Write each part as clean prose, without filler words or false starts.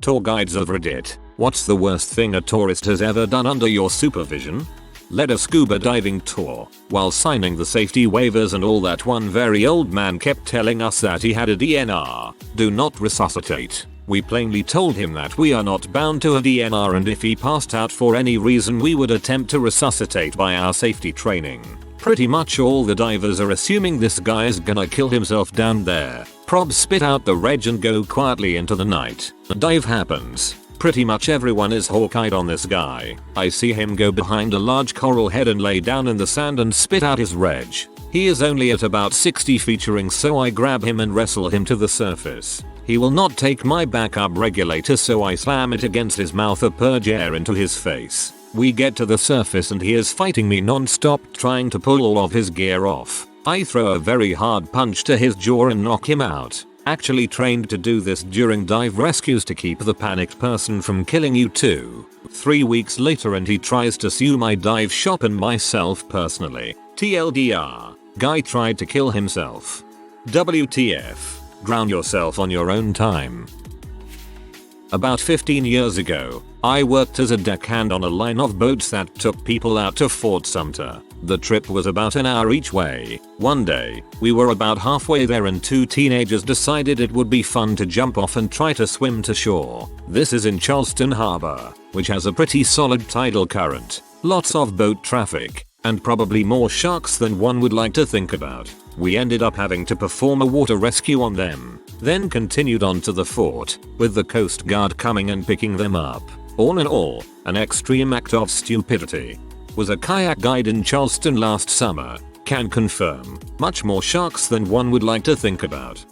Tour guides of Reddit. What's the worst thing a tourist has ever done under your supervision? Led a scuba diving tour. While signing the safety waivers and all that, one very old man kept telling us that he had a DNR. Do not resuscitate. We plainly told him that we are not bound to a DNR, and if he passed out for any reason we would attempt to resuscitate by our safety training. Pretty much all the divers are assuming this guy is gonna kill himself down there. Probs spit out the reg and go quietly into the night. The dive happens. Pretty much everyone is hawk-eyed on this guy. I see him go behind a large coral head and lay down in the sand and spit out his reg. He is only at about 60 featuring, so I grab him and wrestle him to the surface. He will not take my backup regulator, so I slam it against his mouth to purge air into his face. We get to the surface and he is fighting me non-stop, trying to pull all of his gear off. I throw a very hard punch to his jaw and knock him out. Actually trained to do this during dive rescues to keep the panicked person from killing you too. 3 weeks later and he tries to sue my dive shop and myself personally. TLDR. Guy tried to kill himself. WTF. Drown yourself on your own time. About 15 years ago, I worked as a deckhand on a line of boats that took people out to Fort Sumter. The trip was about an hour each way. One day, we were about halfway there and two teenagers decided it would be fun to jump off and try to swim to shore. This is in Charleston Harbor, which has a pretty solid tidal current, lots of boat traffic, and probably more sharks than one would like to think about. We ended up having to perform a water rescue on them, then continued on to the fort, with the Coast Guard coming and picking them up. All in all, an extreme act of stupidity. Was a kayak guide in Charleston last summer. Can confirm. Much more sharks than one would like to think about.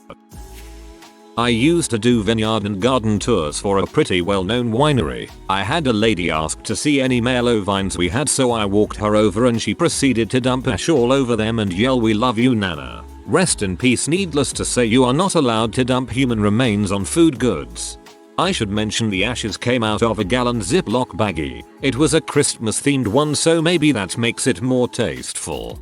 I used to do vineyard and garden tours for a pretty well-known winery. I had a lady ask to see any malo vines we had, so I walked her over and she proceeded to dump ash all over them and yell, "We love you, Nana." Rest in peace. Needless to say, you are not allowed to dump human remains on food goods. I should mention the ashes came out of a gallon Ziploc baggie. It was a Christmas themed one, so maybe that makes it more tasteful.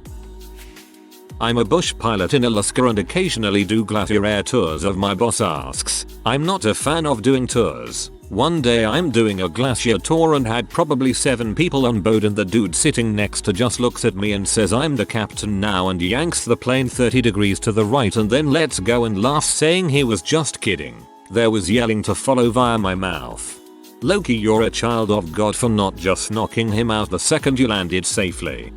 I'm a bush pilot in Alaska and occasionally do glacier air tours of my boss asks. I'm not a fan of doing tours. One day I'm doing a glacier tour and had probably 7 people on board, and the dude sitting next to just looks at me and says, "I'm the captain now," and yanks the plane 30 degrees to the right and then lets go and laughs, saying he was just kidding. There was yelling to follow via my mouth. Loki, you're a child of God for not just knocking him out the second you landed safely.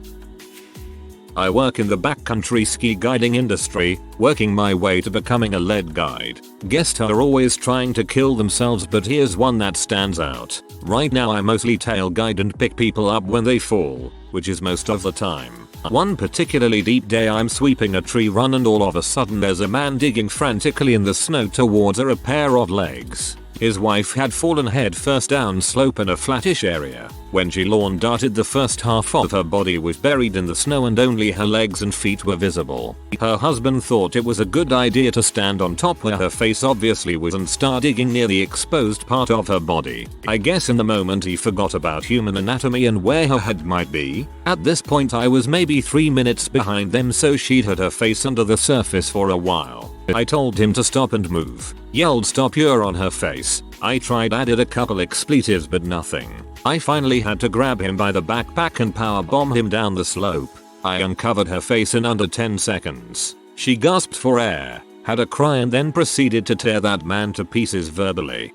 I work in the backcountry ski guiding industry, working my way to becoming a lead guide. Guests are always trying to kill themselves, but here's one that stands out. Right now I mostly tail guide and pick people up when they fall, which is most of the time. One particularly deep day I'm sweeping a tree run and all of a sudden there's a man digging frantically in the snow towards a pair of legs. His wife had fallen head first down slope in a flattish area. When she lawn darted, the first half of her body was buried in the snow and only her legs and feet were visible. Her husband thought it was a good idea to stand on top where her face obviously was and start digging near the exposed part of her body. I guess in the moment he forgot about human anatomy and where her head might be. At this point I was maybe 3 minutes behind them, so she'd had her face under the surface for a while. I told him to stop and move. Yelled "stop, you're on her face." I tried, added a couple expletives, but nothing. I finally had to grab him by the backpack and powerbomb him down the slope. I uncovered her face in under 10 seconds. She gasped for air, had a cry, and then proceeded to tear that man to pieces verbally.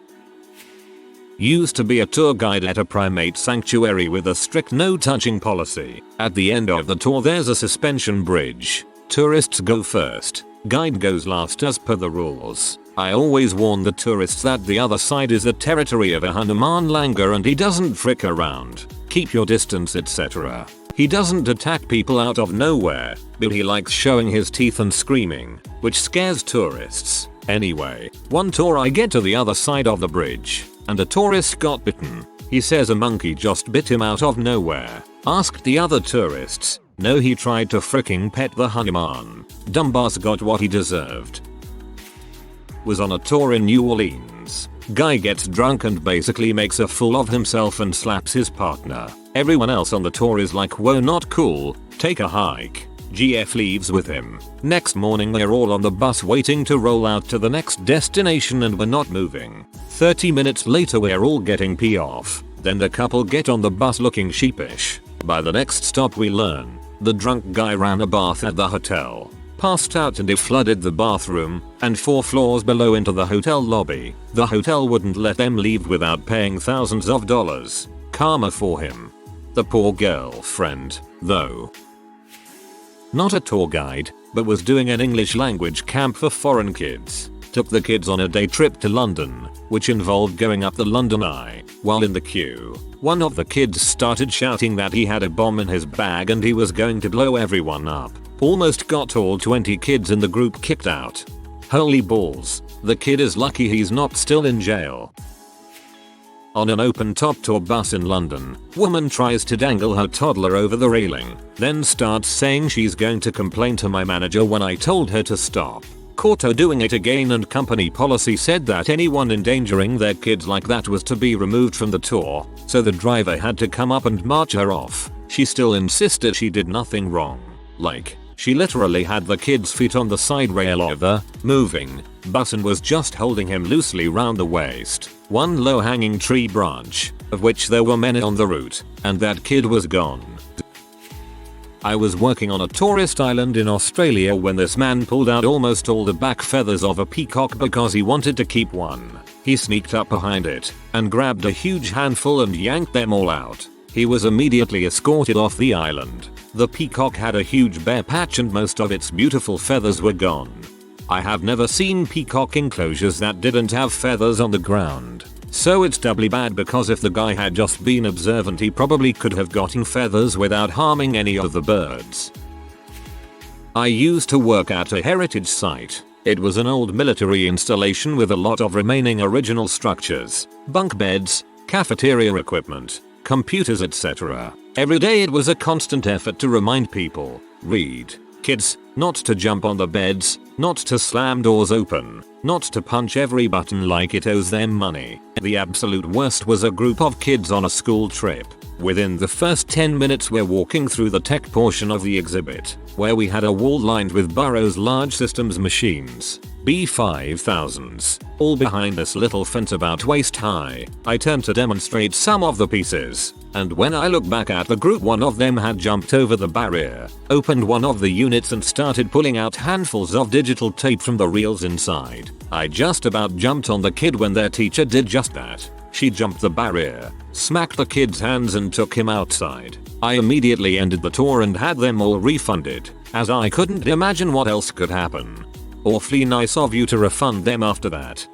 Used to be a tour guide at a primate sanctuary with a strict no touching policy. At the end of the tour there's a suspension bridge. Tourists go first. Guide goes last as per the rules. I always warn the tourists that the other side is the territory of a Hanuman Langar and he doesn't frick around. Keep your distance, etc. He doesn't attack people out of nowhere, but he likes showing his teeth and screaming, which scares tourists. Anyway, one tour I get to the other side of the bridge, and a tourist got bitten. He says a monkey just bit him out of nowhere. Asked the other tourists. No, he tried to fricking pet the Hanuman. Dumbass got what he deserved. Was on a tour in New Orleans. Guy gets drunk and basically makes a fool of himself and slaps his partner. Everyone else on the tour is like, "Whoa, not cool, take a hike." GF leaves with him. Next morning they're all on the bus waiting to roll out to the next destination and we're not moving. 30 minutes later we're all getting pee off. Then the couple get on the bus looking sheepish. By the next stop we learn the drunk guy ran a bath at the hotel, passed out and he flooded the bathroom and 4 floors below into the hotel lobby. The hotel wouldn't let them leave without paying thousands of dollars. Karma for him. The poor girlfriend, though. Not a tour guide, but was doing an English language camp for foreign kids. Took the kids on a day trip to London, which involved going up the London Eye. While in the queue, one of the kids started shouting that he had a bomb in his bag and he was going to blow everyone up. Almost got all 20 kids in the group kicked out. Holy balls, the kid is lucky he's not still in jail. On an open top tour bus in London, woman tries to dangle her toddler over the railing, then starts saying she's going to complain to my manager when I told her to stop. Caught her doing it again and company policy said that anyone endangering their kids like that was to be removed from the tour, so the driver had to come up and march her off. She still insisted she did nothing wrong. Like, she literally had the kid's feet on the side rail of the moving bus and was just holding him loosely round the waist. One low-hanging tree branch, of which there were many on the route, and that kid was gone. I was working on a tourist island in Australia when this man pulled out almost all the back feathers of a peacock because he wanted to keep one. He sneaked up behind it and grabbed a huge handful and yanked them all out. He was immediately escorted off the island. The peacock had a huge bare patch and most of its beautiful feathers were gone. I have never seen peacock enclosures that didn't have feathers on the ground. So it's doubly bad because if the guy had just been observant he probably could have gotten feathers without harming any of the birds. I used to work at a heritage site. It was an old military installation with a lot of remaining original structures, bunk beds, cafeteria equipment, computers etc. Every day it was a constant effort to remind people, read, kids, not to jump on the beds, not to slam doors open, not to punch every button like it owes them money. The absolute worst was a group of kids on a school trip. Within the first 10 minutes we're walking through the tech portion of the exhibit, where we had a wall lined with Burroughs large systems machines, B5000s, all behind this little fence about waist high. I turned to demonstrate some of the pieces, and when I look back at the group one of them had jumped over the barrier, opened one of the units and started pulling out handfuls of digital tape from the reels inside. I just about jumped on the kid when their teacher did just that. She jumped the barrier, smacked the kid's hands and took him outside. I immediately ended the tour and had them all refunded, as I couldn't imagine what else could happen. Awfully nice of you to refund them after that.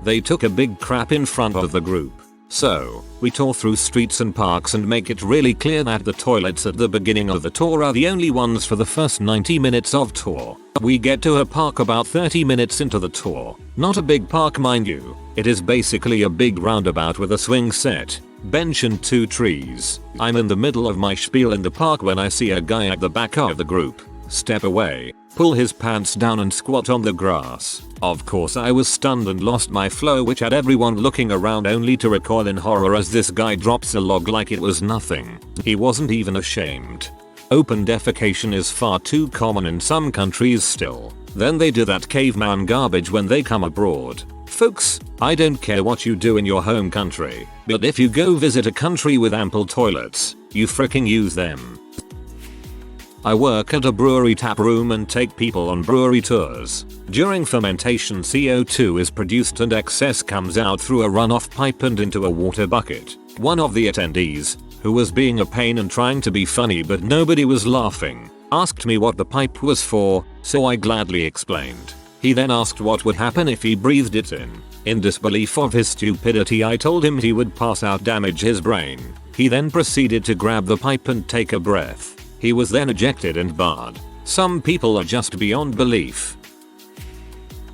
They took a big crap in front of the group. So, we tore through streets and parks and make it really clear that the toilets at the beginning of the tour are the only ones for the first 90 minutes of tour. We get to a park about 30 minutes into the tour. Not a big park mind you, it is basically a big roundabout with a swing set, bench and 2 trees. I'm in the middle of my spiel in the park when I see a guy at the back of the group step away, pull his pants down and squat on the grass. Of course I was stunned and lost my flow, which had everyone looking around only to recoil in horror as this guy drops a log like it was nothing. He wasn't even ashamed. Open defecation is far too common in some countries still. Then they do that caveman garbage when they come abroad. Folks, I don't care what you do in your home country, but if you go visit a country with ample toilets, you fricking use them. I work at a brewery tap room and take people on brewery tours. During fermentation CO2 is produced and excess comes out through a runoff pipe and into a water bucket. One of the attendees, who was being a pain and trying to be funny but nobody was laughing, asked me what the pipe was for, so I gladly explained. He then asked what would happen if he breathed it in. In disbelief of his stupidity I told him he would pass out, damage his brain. He then proceeded to grab the pipe and take a breath. He was then ejected and barred. Some people are just beyond belief.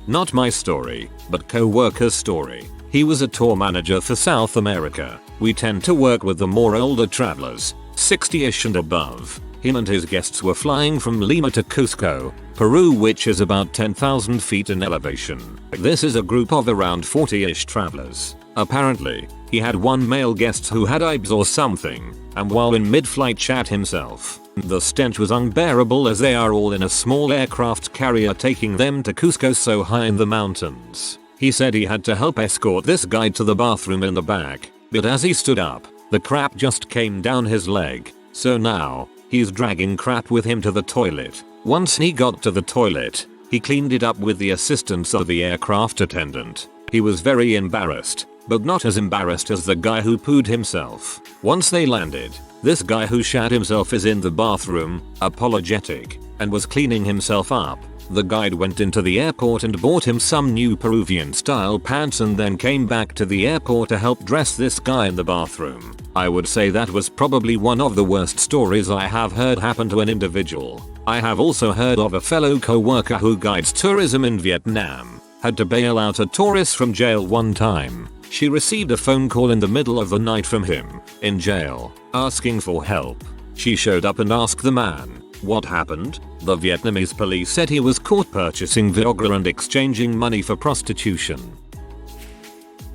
Not my story, but co-worker's story. He was a tour manager for South America. We tend to work with the more older travelers, 60ish and above. Him and his guests were flying from Lima to Cusco, Peru, which is about 10,000 feet in elevation. This is a group of around 40ish travelers. Apparently, he had one male guest who had IBS or something, and while in mid-flight shat himself. The stench was unbearable as they are all in a small aircraft carrier taking them to Cusco so high in the mountains. He said he had to help escort this guy to the bathroom in the back, but as he stood up, the crap just came down his leg, so now, he's dragging crap with him to the toilet. Once he got to the toilet, he cleaned it up with the assistance of the aircraft attendant. He was very embarrassed, but not as embarrassed as the guy who pooed himself. Once they landed, this guy who shat himself is in the bathroom, apologetic, and was cleaning himself up. The guide went into the airport and bought him some new Peruvian style pants and then came back to the airport to help dress this guy in the bathroom. I would say that was probably one of the worst stories I have heard happen to an individual. I have also heard of a fellow co-worker who guides tourism in Vietnam, had to bail out a tourist from jail one time. She received a phone call in the middle of the night from him, in jail, asking for help. She showed up and asked the man, what happened? The Vietnamese police said he was caught purchasing Viagra and exchanging money for prostitution.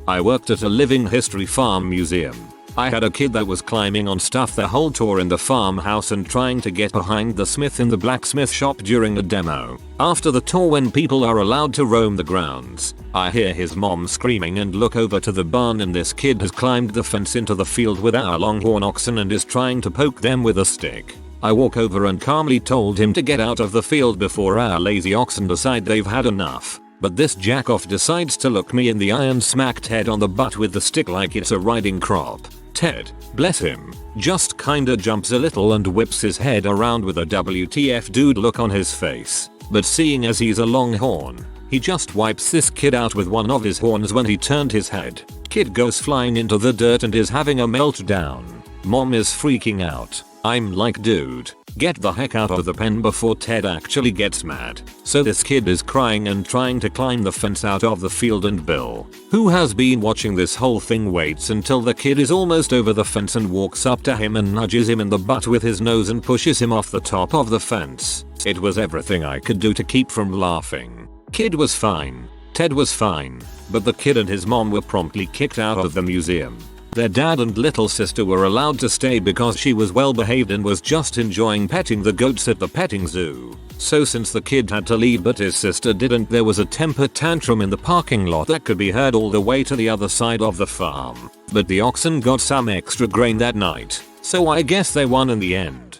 I worked at a living history farm museum. I had a kid that was climbing on stuff the whole tour in the farmhouse and trying to get behind the smith in the blacksmith shop during a demo. After the tour, when people are allowed to roam the grounds, I hear his mom screaming and look over to the barn, and this kid has climbed the fence into the field with our longhorn oxen and is trying to poke them with a stick. I walk over and calmly told him to get out of the field before our lazy oxen decide they've had enough. But this jackoff decides to look me in the eye and smack Ted on the butt with the stick like it's a riding crop. Ted, bless him, just kinda jumps a little and whips his head around with a WTF dude look on his face. But seeing as he's a longhorn, he just wipes this kid out with one of his horns when he turned his head. Kid goes flying into the dirt and is having a meltdown. Mom is freaking out. I'm like, dude, get the heck out of the pen before Ted actually gets mad. So this kid is crying and trying to climb the fence out of the field, and Bill, who has been watching this whole thing, waits until the kid is almost over the fence and walks up to him and nudges him in the butt with his nose and pushes him off the top of the fence. It was everything I could do to keep from laughing. Kid was fine. Ted was fine. But the kid and his mom were promptly kicked out of the museum. Their dad and little sister were allowed to stay because she was well behaved and was just enjoying petting the goats at the petting zoo. So since the kid had to leave but his sister didn't, there was a temper tantrum in the parking lot that could be heard all the way to the other side of the farm. But the oxen got some extra grain that night, so I guess they won in the end.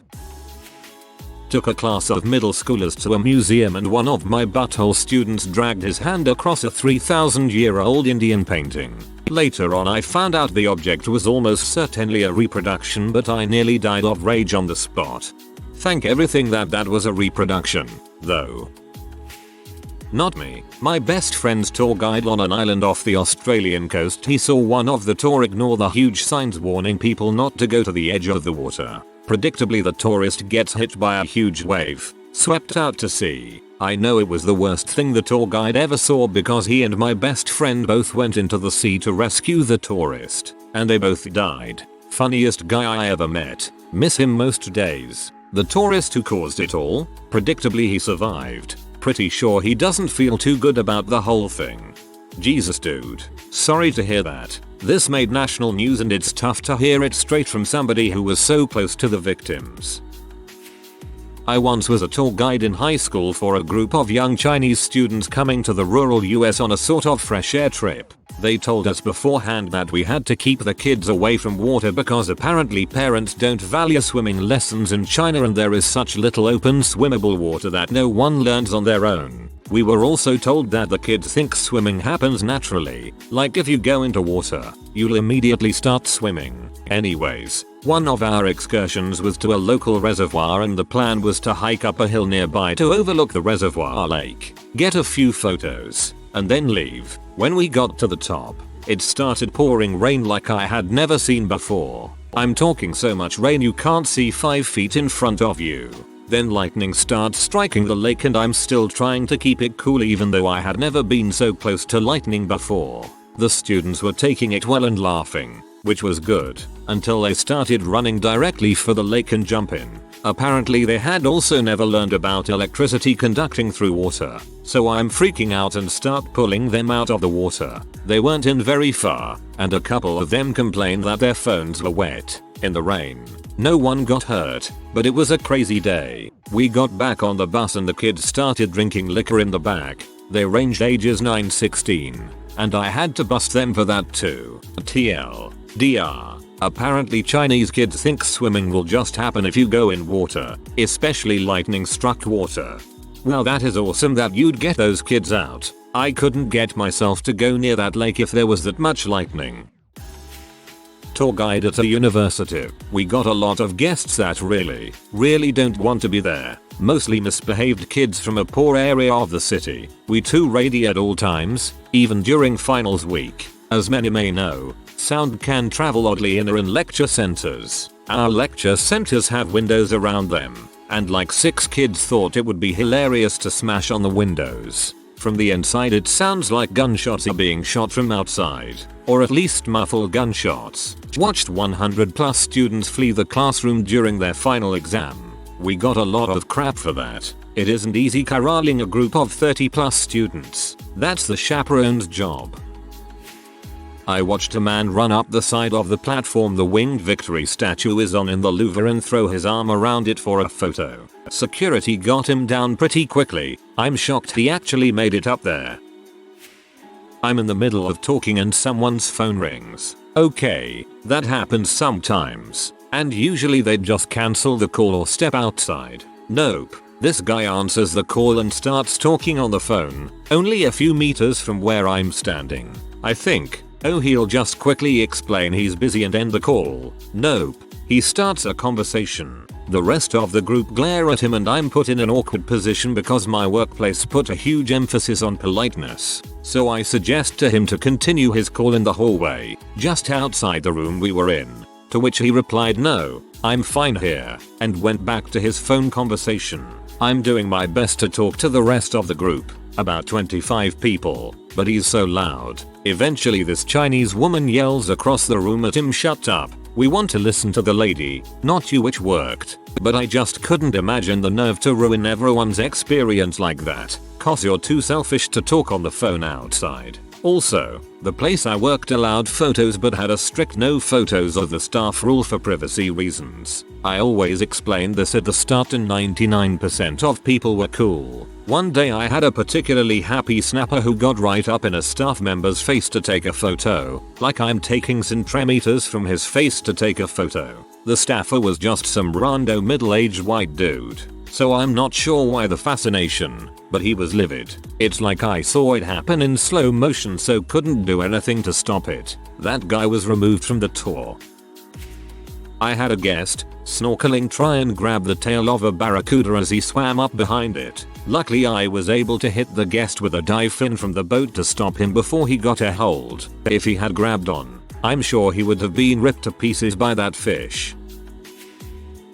Took a class of middle schoolers to a museum and one of my butthole students dragged his hand across a 3,000-year-old Indian painting. Later on I found out the object was almost certainly a reproduction, but I nearly died of rage on the spot. Thank everything that was a reproduction, though. Not me. My best friend's tour guide on an island off the Australian coast, he saw one of the tour ignore the huge signs warning people not to go to the edge of the water. Predictably, the tourist gets hit by a huge wave, swept out to sea. I know it was the worst thing the tour guide ever saw because he and my best friend both went into the sea to rescue the tourist, and they both died. Funniest guy I ever met. Miss him most days. The tourist who caused it all? Predictably he survived. Pretty sure he doesn't feel too good about the whole thing. Jesus dude. Sorry to hear that. This made national news and it's tough to hear it straight from somebody who was so close to the victims. I once was a tour guide in high school for a group of young Chinese students coming to the rural US on a sort of fresh air trip. They told us beforehand that we had to keep the kids away from water because apparently parents don't value swimming lessons in China and there is such little open swimmable water that no one learns on their own. We were also told that the kids think swimming happens naturally, like if you go into water, you'll immediately start swimming. Anyways, one of our excursions was to a local reservoir and the plan was to hike up a hill nearby to overlook the reservoir lake, get a few photos, and then leave. When we got to the top, it started pouring rain like I had never seen before. I'm talking so much rain you can't see 5 feet in front of you. Then lightning starts striking the lake and I'm still trying to keep it cool even though I had never been so close to lightning before. The students were taking it well and laughing, which was good, until they started running directly for the lake and jumping. Apparently they had also never learned about electricity conducting through water, so I'm freaking out and start pulling them out of the water. They weren't in very far, and a couple of them complained that their phones were wet. in the rain. No one got hurt, but it was a crazy day. We got back on the bus and the kids started drinking liquor in the back. They ranged ages 9-16. And I had to bust them for that too. TLDR. Apparently Chinese kids think swimming will just happen if you go in water, especially lightning struck water. Well, that is awesome that you'd get those kids out. I couldn't get myself to go near that lake if there was that much lightning. Tour guide at a university. We got a lot of guests that really don't want to be there. Mostly misbehaved kids from a poor area of the city. We too ready at all times, even during finals week. As many may know, sound can travel oddly in lecture centers. Our lecture centers have windows around them, and like 6 kids thought it would be hilarious to smash on the windows. From the inside it sounds like gunshots are being shot from outside, or at least muffled gunshots. Watched 100+ students flee the classroom during their final exam. We got a lot of crap for that. It isn't easy corralling a group of 30+ students. That's the chaperone's job. I watched a man run up the side of the platform the winged victory statue is on in the Louvre and throw his arm around it for a photo. Security got him down pretty quickly. I'm shocked he actually made it up there. I'm in the middle of talking and someone's phone rings. Okay, that happens sometimes. And usually they just cancel the call or step outside. Nope. This guy answers the call and starts talking on the phone, only a few meters from where I'm standing. I think, oh, he'll just quickly explain he's busy and end the call. Nope. He starts a conversation. The rest of the group glare at him and I'm put in an awkward position because my workplace put a huge emphasis on politeness. So I suggest to him to continue his call in the hallway, just outside the room we were in. To which he replied, no, I'm fine here, and went back to his phone conversation. I'm doing my best to talk to the rest of the group, about 25 people, but he's so loud. Eventually this Chinese woman yells across the room at him, shut up, we want to listen to the lady, not you, which worked. But I just couldn't imagine the nerve to ruin everyone's experience like that, cause you're too selfish to talk on the phone outside. Also, the place I worked allowed photos but had a strict no photos of the staff rule for privacy reasons. I always explained this at the start and 99% of people were cool. One day I had a particularly happy snapper who got right up in a staff member's face to take a photo, like I'm taking centimeters from his face to take a photo. The staffer was just some rando middle-aged white dude. So I'm not sure why the fascination, but he was livid. It's like I saw it happen in slow motion so couldn't do anything to stop it. That guy was removed from the tour. I had a guest, snorkeling, try and grab the tail of a barracuda as he swam up behind it. Luckily I was able to hit the guest with a dive fin from the boat to stop him before he got a hold. If he had grabbed on, I'm sure he would have been ripped to pieces by that fish.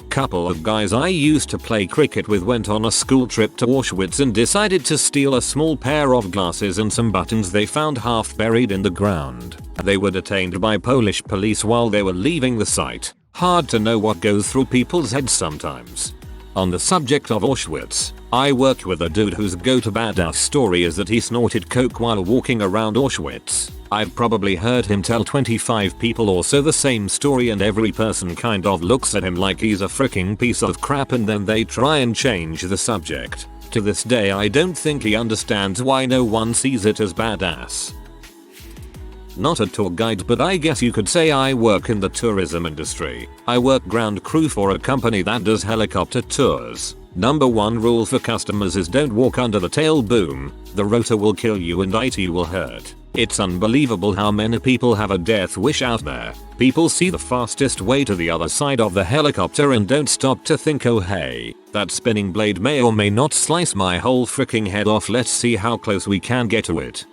Couple of guys I used to play cricket with went on a school trip to Auschwitz and decided to steal a small pair of glasses and some buttons they found half buried in the ground. They were detained by Polish police while they were leaving the site. Hard to know what goes through people's heads sometimes. On the subject of Auschwitz, I work with a dude whose go-to badass story is that he snorted coke while walking around Auschwitz. I've probably heard him tell 25 people or so the same story and every person kind of looks at him like he's a freaking piece of crap and then they try and change the subject. To this day I don't think he understands why no one sees it as badass. Not a tour guide, but I guess you could say I work in the tourism industry. I work ground crew for a company that does helicopter tours. Number 1 rule for customers is don't walk under the tail boom. The rotor will kill you and it will hurt. It's unbelievable how many people have a death wish out there. People see the fastest way to the other side of the helicopter and don't stop to think, oh hey, that spinning blade may or may not slice my whole freaking head off, let's see how close we can get to it.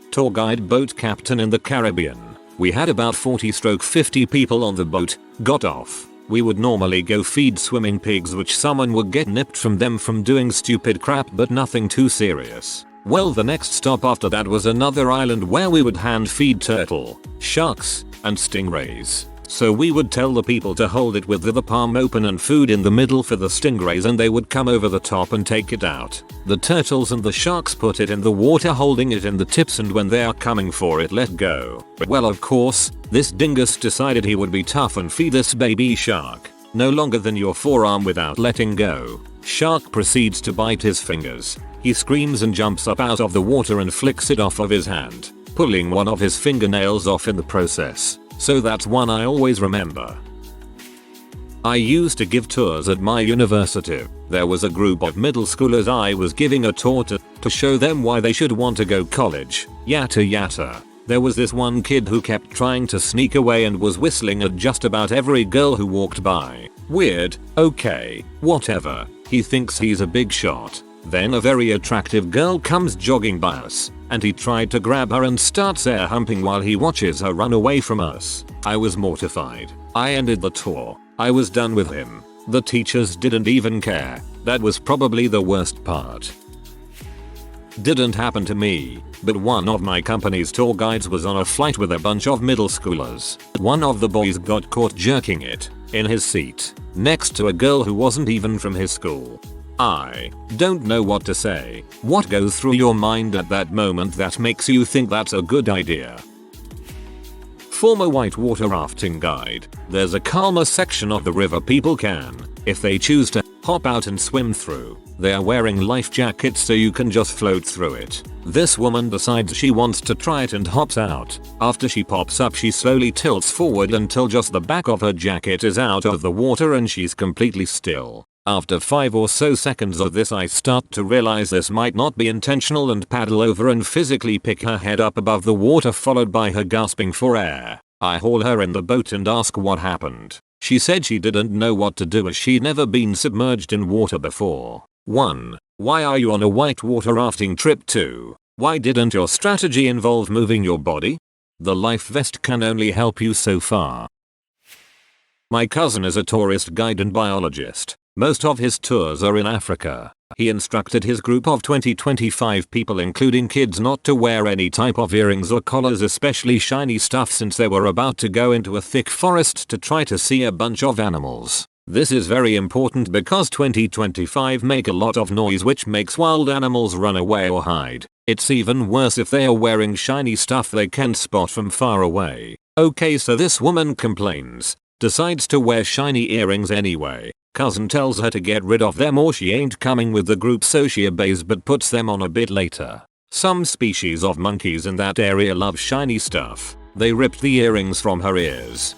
Tour guide boat captain in the Caribbean. We had about 40-50 people on the boat, got off. We would normally go feed swimming pigs, which someone would get nipped from them from doing stupid crap, but nothing too serious. Well, the next stop after that was another island where we would hand feed turtle, sharks, and stingrays. So we would tell the people to hold it with the palm open and food in the middle for the stingrays, and they would come over the top and take it out. The turtles and the sharks put it in the water holding it in the tips, and when they are coming for it, let go. Well, of course, this dingus decided he would be tough and feed this baby shark no longer than your forearm without letting go. Shark proceeds to bite his fingers. He screams and jumps up out of the water and flicks it off of his hand, pulling one of his fingernails off in the process. So that's one I always remember. I used to give tours at my university. There was a group of middle schoolers I was giving a tour to show them why they should want to go college. Yatta yatta. There was this one kid who kept trying to sneak away and was whistling at just about every girl who walked by. Weird, okay, whatever. He thinks he's a big shot. Then a very attractive girl comes jogging by us, and he tried to grab her and starts air humping while he watches her run away from us. I was mortified. I ended the tour. I was done with him. The teachers didn't even care. That was probably the worst part. Didn't happen to me, but one of my company's tour guides was on a flight with a bunch of middle schoolers. One of the boys got caught jerking it in his seat next to a girl who wasn't even from his school. I don't know what to say. What goes through your mind at that moment that makes you think that's a good idea? Former whitewater rafting guide. There's a calmer section of the river people can, if they choose to, hop out and swim through. They are wearing life jackets so you can just float through it. This woman decides she wants to try it and hops out. After she pops up, she slowly tilts forward until just the back of her jacket is out of the water and she's completely still. After 5 or so seconds of this, I start to realize this might not be intentional and paddle over and physically pick her head up above the water, followed by her gasping for air. I haul her in the boat and ask what happened. She said she didn't know what to do as she'd never been submerged in water before. 1. Why are you on a whitewater rafting trip? 2. Why didn't your strategy involve moving your body? The life vest can only help you so far. My cousin is a tourist guide and biologist. Most of his tours are in Africa. He instructed his group of 25 people, including kids, not to wear any type of earrings or collars, especially shiny stuff, since they were about to go into a thick forest to try to see a bunch of animals. This is very important because 2025 make a lot of noise, which makes wild animals run away or hide. It's even worse if they are wearing shiny stuff they can spot from far away. Okay, so this woman complains, decides to wear shiny earrings anyway. Cousin tells her to get rid of them or she ain't coming with the group, so she obeys but puts them on a bit later. Some species of monkeys in that area love shiny stuff. They ripped the earrings from her ears.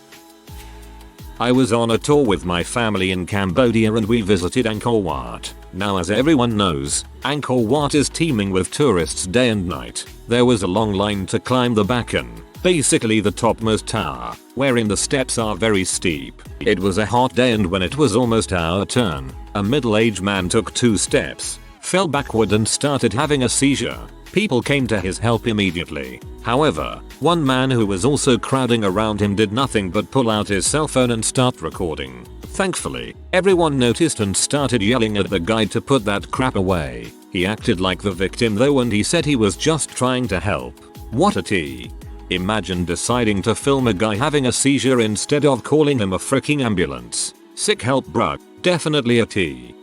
I was on a tour with my family in Cambodia and we visited Angkor Wat. Now, as everyone knows, Angkor Wat is teeming with tourists day and night. There was a long line to climb the Bacan, basically the topmost tower, wherein the steps are very steep. It was a hot day, and when it was almost our turn, a middle-aged man took 2 steps, fell backward and started having a seizure. People came to his help immediately. However, one man who was also crowding around him did nothing but pull out his cell phone and start recording. Thankfully, everyone noticed and started yelling at the guide to put that crap away. He acted like the victim though, and he said he was just trying to help. What a T. Imagine deciding to film a guy having a seizure instead of calling him a freaking ambulance. Sick help, bruh. Definitely a T.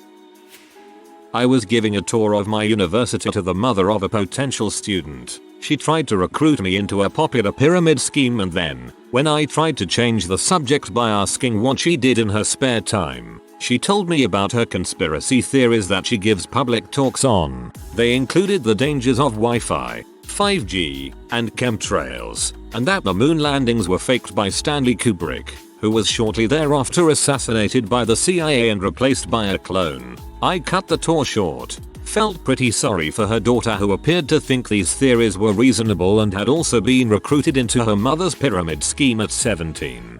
I was giving a tour of my university to the mother of a potential student. She tried to recruit me into a popular pyramid scheme, and then, when I tried to change the subject by asking what she did in her spare time, she told me about her conspiracy theories that she gives public talks on. They included the dangers of Wi-Fi, 5G, and chemtrails, and that the moon landings were faked by Stanley Kubrick, who was shortly thereafter assassinated by the CIA and replaced by a clone. I cut the tour short. Felt pretty sorry for her daughter, who appeared to think these theories were reasonable and had also been recruited into her mother's pyramid scheme at 17.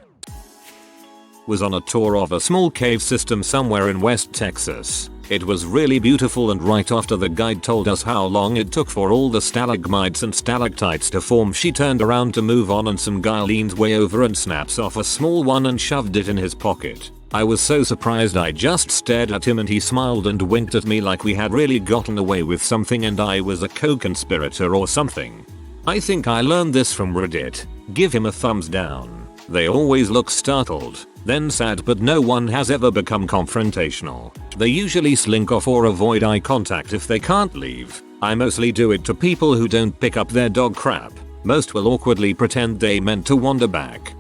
Was on a tour of a small cave system somewhere in West Texas. It was really beautiful, and right after the guide told us how long it took for all the stalagmites and stalactites to form, she turned around to move on and some guy leans way over and snaps off a small one and shoved it in his pocket. I was so surprised I just stared at him and he smiled and winked at me like we had really gotten away with something and I was a co-conspirator or something. I think I learned this from Reddit. Give him a thumbs down. They always look startled, then sad, but no one has ever become confrontational. They usually slink off or avoid eye contact if they can't leave. I mostly do it to people who don't pick up their dog crap. Most will awkwardly pretend they meant to wander back.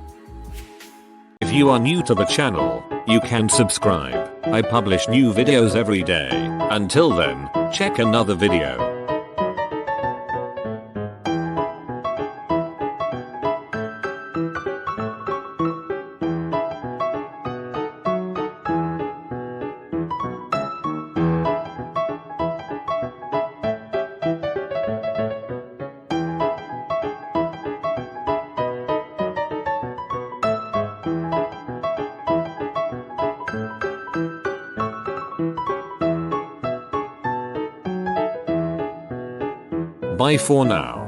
If you are new to the channel, you can subscribe. I publish new videos every day. Until then, check another video. Bye for now.